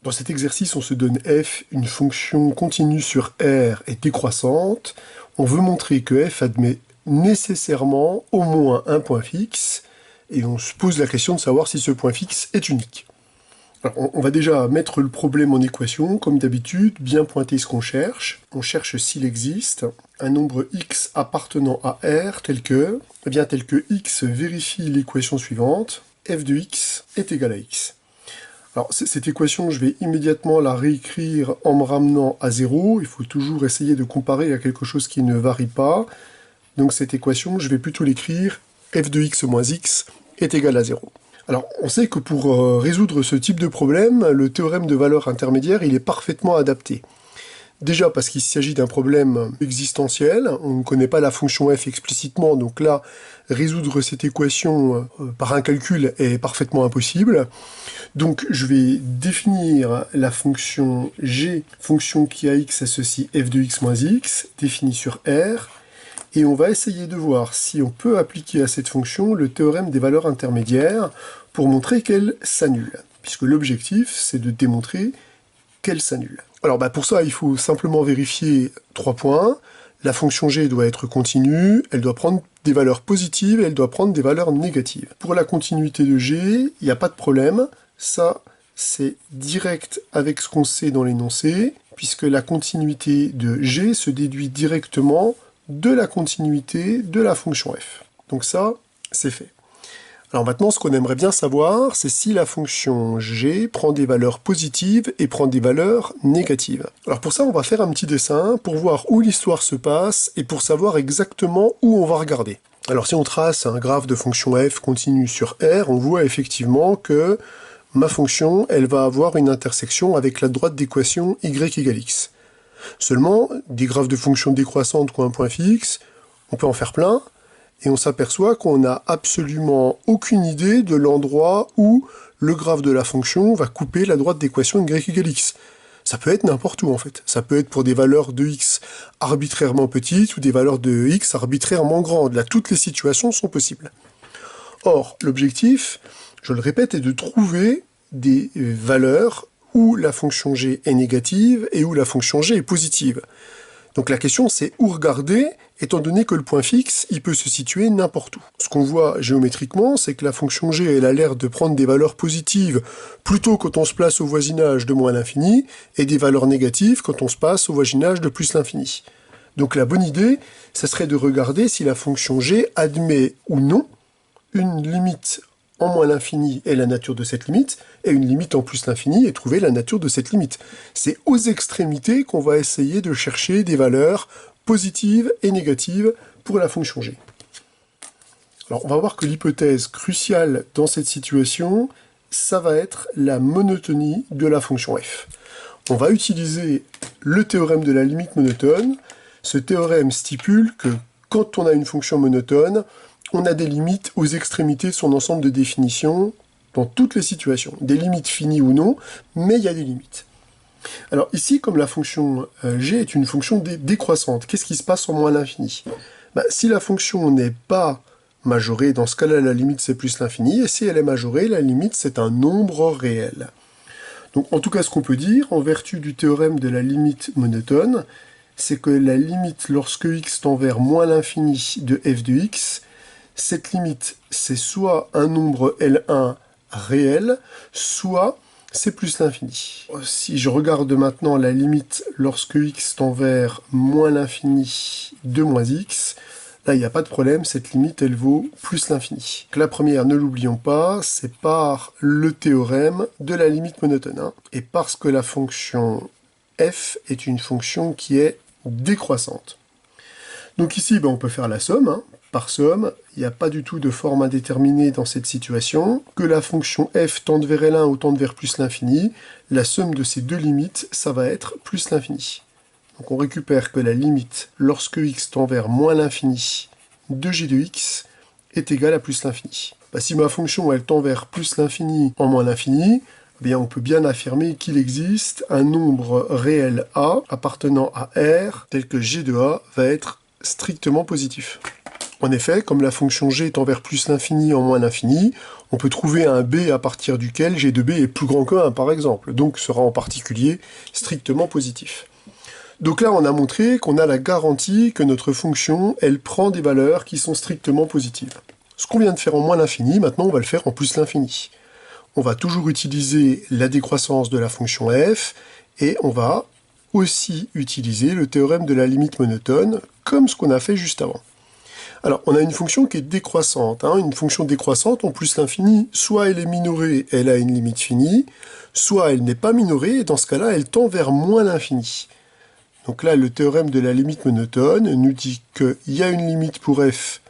Dans cet exercice, on se donne f, une fonction continue sur R et décroissante. On veut montrer que f admet nécessairement au moins un point fixe, et on se pose la question de savoir si ce point fixe est unique. Alors, on va déjà mettre le problème en équation, comme d'habitude, bien pointer ce qu'on cherche. On cherche s'il existe un nombre x appartenant à R tel que x vérifie l'équation suivante, f de x est égal à x. Alors, cette équation, je vais immédiatement la réécrire en me ramenant à 0. Il faut toujours essayer de comparer à quelque chose qui ne varie pas. Donc cette équation, je vais plutôt l'écrire f de x moins x est égal à 0. Alors, on sait que pour résoudre ce type de problème, le théorème de valeur intermédiaire, il est parfaitement adapté. Déjà parce qu'il s'agit d'un problème existentiel, on ne connaît pas la fonction f explicitement, donc là, résoudre cette équation par un calcul est parfaitement impossible. Donc je vais définir la fonction g, fonction qui a x associe f de x moins x, définie sur R, et on va essayer de voir si on peut appliquer à cette fonction le théorème des valeurs intermédiaires pour montrer qu'elle s'annule, puisque l'objectif c'est de démontrer qu'elle s'annule. Alors pour ça, il faut simplement vérifier 3 points. La fonction g doit être continue, elle doit prendre des valeurs positives et elle doit prendre des valeurs négatives. Pour la continuité de g, il n'y a pas de problème. Ça, c'est direct avec ce qu'on sait dans l'énoncé, puisque la continuité de g se déduit directement de la continuité de la fonction f. Donc ça, c'est fait. Alors maintenant, ce qu'on aimerait bien savoir, c'est si la fonction g prend des valeurs positives et prend des valeurs négatives. Alors pour ça, on va faire un petit dessin pour voir où l'histoire se passe et pour savoir exactement où on va regarder. Alors si on trace un graphe de fonction f continue sur R, on voit effectivement que ma fonction, elle va avoir une intersection avec la droite d'équation y égale x. Seulement, des graphes de fonctions décroissantes qui ont un point fixe, on peut en faire plein, et on s'aperçoit qu'on n'a absolument aucune idée de l'endroit où le graphe de la fonction va couper la droite d'équation y égale x. Ça peut être n'importe où en fait. Ça peut être pour des valeurs de x arbitrairement petites ou des valeurs de x arbitrairement grandes. Là, toutes les situations sont possibles. Or, l'objectif, je le répète, est de trouver des valeurs où la fonction g est négative et où la fonction g est positive. Donc la question c'est où regarder, étant donné que le point fixe, il peut se situer n'importe où. Ce qu'on voit géométriquement, c'est que la fonction g, elle a l'air de prendre des valeurs positives plutôt quand on se place au voisinage de moins l'infini, et des valeurs négatives quand on se passe au voisinage de plus l'infini. Donc la bonne idée, ça serait de regarder si la fonction g admet ou non une limite en moins l'infini et la nature de cette limite, et une limite en plus l'infini et trouver la nature de cette limite. C'est aux extrémités qu'on va essayer de chercher des valeurs positives et négatives pour la fonction g. Alors on va voir que l'hypothèse cruciale dans cette situation, ça va être la monotonie de la fonction f. On va utiliser le théorème de la limite monotone. Ce théorème stipule que quand on a une fonction monotone, on a des limites aux extrémités de son ensemble de définitions dans toutes les situations. Des limites finies ou non, mais il y a des limites. Alors ici, comme la fonction g est une fonction décroissante, qu'est-ce qui se passe en moins l'infini? Si la fonction n'est pas majorée, dans ce cas-là, la limite c'est plus l'infini, et si elle est majorée, la limite c'est un nombre réel. Donc en tout cas, ce qu'on peut dire, en vertu du théorème de la limite monotone, c'est que la limite lorsque x tend vers moins l'infini de f de x, cette limite, c'est soit un nombre L1 réel, soit c'est plus l'infini. Si je regarde maintenant la limite lorsque x tend vers moins l'infini de moins x, là il n'y a pas de problème, cette limite elle vaut plus l'infini. La première, ne l'oublions pas, c'est par le théorème de la limite monotone. Et parce que la fonction f est une fonction qui est décroissante. Donc ici, on peut faire la somme. Par somme, il n'y a pas du tout de forme indéterminée dans cette situation. Que la fonction f tende vers L1 ou tende vers plus l'infini, la somme de ces deux limites, ça va être plus l'infini. Donc on récupère que la limite, lorsque x tend vers moins l'infini de g de x, est égale à plus l'infini. Si ma fonction elle tend vers plus l'infini en moins l'infini, on peut bien affirmer qu'il existe un nombre réel a appartenant à R, tel que g de a va être strictement positif. En effet, comme la fonction g tend vers plus l'infini en moins l'infini, on peut trouver un b à partir duquel g de b est plus grand que 1 par exemple, donc sera en particulier strictement positif. Donc là, on a montré qu'on a la garantie que notre fonction, elle prend des valeurs qui sont strictement positives. Ce qu'on vient de faire en moins l'infini, maintenant on va le faire en plus l'infini. On va toujours utiliser la décroissance de la fonction f, et on va aussi utiliser le théorème de la limite monotone, comme ce qu'on a fait juste avant. Alors, on a une fonction qui est décroissante. Une fonction décroissante en plus l'infini, soit elle est minorée, elle a une limite finie, soit elle n'est pas minorée, et dans ce cas-là, elle tend vers moins l'infini. Donc là, le théorème de la limite monotone nous dit qu'il y a une limite pour f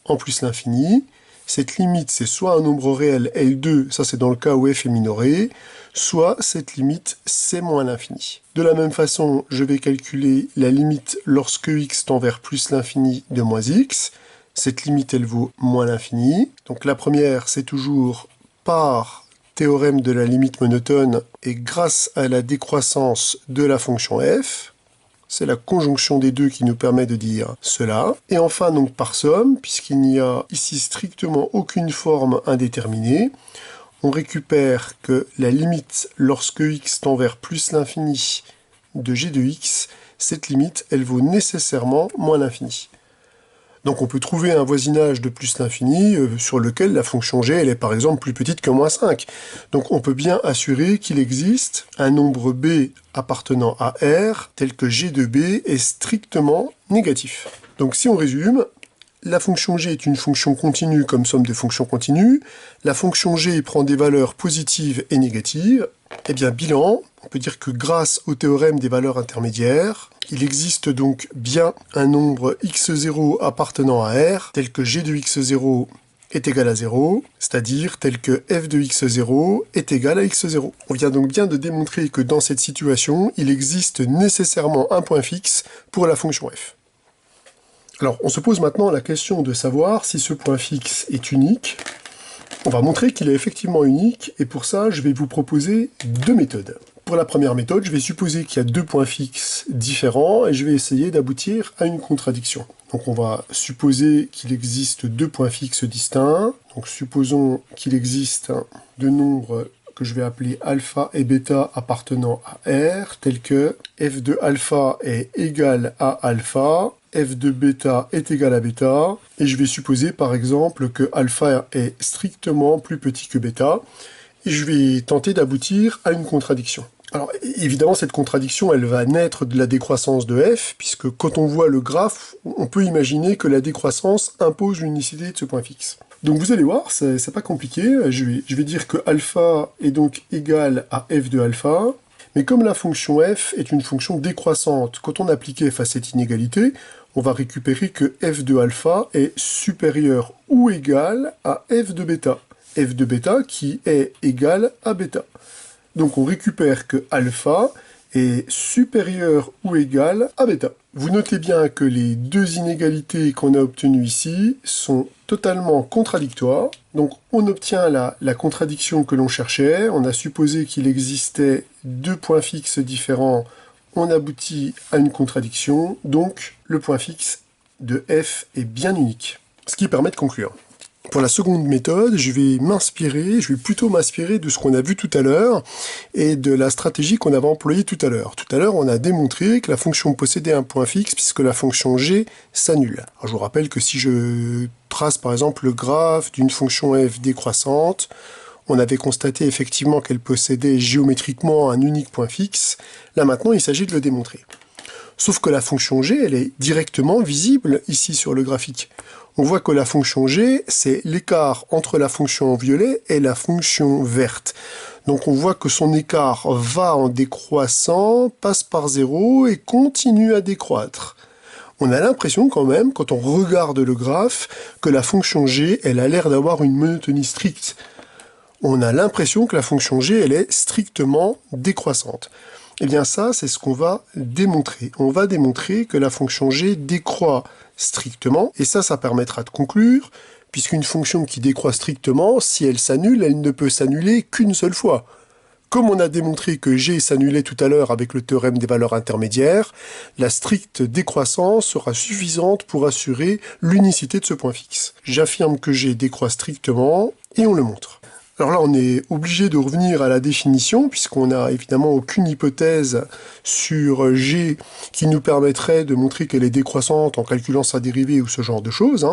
en plus l'infini. Cette limite, c'est soit un nombre réel L2, ça c'est dans le cas où f est minoré, soit cette limite, c'est moins l'infini. De la même façon, je vais calculer la limite lorsque x tend vers plus l'infini de moins x. Cette limite, elle vaut moins l'infini. Donc la première, c'est toujours par théorème de la limite monotone et grâce à la décroissance de la fonction f. C'est la conjonction des deux qui nous permet de dire cela. Et enfin, donc par somme, puisqu'il n'y a ici strictement aucune forme indéterminée, on récupère que la limite lorsque x tend vers plus l'infini de g de x, cette limite, elle vaut nécessairement moins l'infini. Donc on peut trouver un voisinage de plus l'infini sur lequel la fonction g elle est par exemple plus petite que moins 5. Donc on peut bien assurer qu'il existe un nombre b appartenant à R tel que g de b est strictement négatif. Donc si on résume, la fonction g est une fonction continue comme somme de fonctions continues. La fonction g prend des valeurs positives et négatives. Eh bien, bilan, on peut dire que grâce au théorème des valeurs intermédiaires, il existe donc bien un nombre x0 appartenant à R, tel que g de x0 est égal à 0, c'est-à-dire tel que f de x0 est égal à x0. On vient donc bien de démontrer que dans cette situation, il existe nécessairement un point fixe pour la fonction f. Alors, on se pose maintenant la question de savoir si ce point fixe est unique. On va montrer qu'il est effectivement unique, et pour ça, je vais vous proposer deux méthodes. Pour la première méthode, je vais supposer qu'il y a deux points fixes différents, et je vais essayer d'aboutir à une contradiction. Donc on va supposer qu'il existe deux points fixes distincts. Donc supposons qu'il existe deux nombres que je vais appeler alpha et bêta appartenant à R, tels que f de alpha est égal à alpha, f de bêta est égal à bêta, et je vais supposer par exemple que alpha est strictement plus petit que bêta, et je vais tenter d'aboutir à une contradiction. Alors évidemment cette contradiction elle va naître de la décroissance de f, puisque quand on voit le graphe, on peut imaginer que la décroissance impose l'unicité de ce point fixe. Donc vous allez voir, c'est pas compliqué, je vais dire que alpha est donc égal à f de alpha, mais comme la fonction f est une fonction décroissante, quand on applique f à cette inégalité, on va récupérer que f de alpha est supérieur ou égal à f de bêta qui est égal à bêta. Donc on récupère que alpha est supérieur ou égal à bêta. Vous notez bien que les deux inégalités qu'on a obtenues ici sont totalement contradictoires. Donc on obtient la contradiction que l'on cherchait, on a supposé qu'il existait deux points fixes différents, on aboutit à une contradiction, donc le point fixe de f est bien unique. Ce qui permet de conclure. Pour la seconde méthode, je vais plutôt m'inspirer de ce qu'on a vu tout à l'heure et de la stratégie qu'on avait employée tout à l'heure. Tout à l'heure, on a démontré que la fonction possédait un point fixe puisque la fonction g s'annule. Alors je vous rappelle que si je trace par exemple le graphe d'une fonction f décroissante, on avait constaté effectivement qu'elle possédait géométriquement un unique point fixe. Là maintenant, il s'agit de le démontrer. Sauf que la fonction g, elle est directement visible ici sur le graphique. On voit que la fonction g, c'est l'écart entre la fonction en violet et la fonction verte. Donc on voit que son écart va en décroissant, passe par 0 et continue à décroître. On a l'impression quand même, quand on regarde le graphe, que la fonction g, elle a l'air d'avoir une monotonie stricte. On a l'impression que la fonction g, elle est strictement décroissante. Eh bien ça, c'est ce qu'on va démontrer. On va démontrer que la fonction g décroît strictement, et ça permettra de conclure, puisqu'une fonction qui décroît strictement, si elle s'annule, elle ne peut s'annuler qu'une seule fois. Comme on a démontré que G s'annulait tout à l'heure avec le théorème des valeurs intermédiaires, la stricte décroissance sera suffisante pour assurer l'unicité de ce point fixe. J'affirme que G décroît strictement, et on le montre. Alors là, on est obligé de revenir à la définition, puisqu'on n'a évidemment aucune hypothèse sur G qui nous permettrait de montrer qu'elle est décroissante en calculant sa dérivée ou ce genre de choses.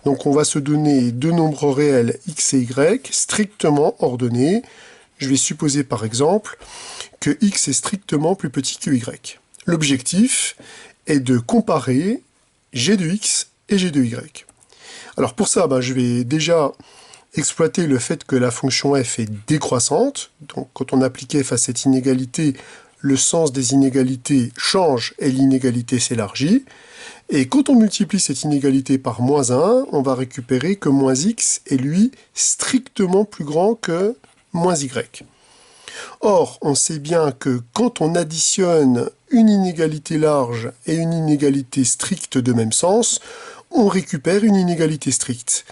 Donc on va se donner deux nombres réels x et y strictement ordonnés. Je vais supposer par exemple que x est strictement plus petit que y. L'objectif est de comparer g de x et g de y. Alors pour ça, je vais déjà exploiter le fait que la fonction f est décroissante. Donc quand on applique f à cette inégalité, le sens des inégalités change et l'inégalité s'élargit. Et quand on multiplie cette inégalité par moins 1, on va récupérer que moins x est lui strictement plus grand que moins y. Or, on sait bien que quand on additionne une inégalité large et une inégalité stricte de même sens, on récupère une inégalité stricte.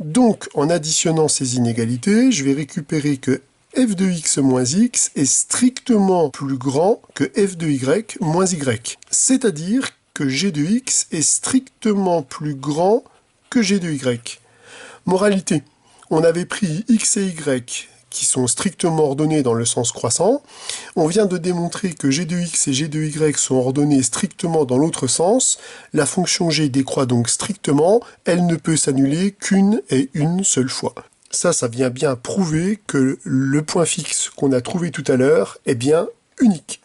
Donc, en additionnant ces inégalités, je vais récupérer que f de x moins x est strictement plus grand que f de y moins y. C'est-à-dire que g de x est strictement plus grand que g de y. Moralité, on avait pris x et y qui sont strictement ordonnés dans le sens croissant. On vient de démontrer que g de x et g de y sont ordonnés strictement dans l'autre sens. La fonction g décroît donc strictement, elle ne peut s'annuler qu'une et une seule fois. Ça vient bien prouver que le point fixe qu'on a trouvé tout à l'heure est bien unique.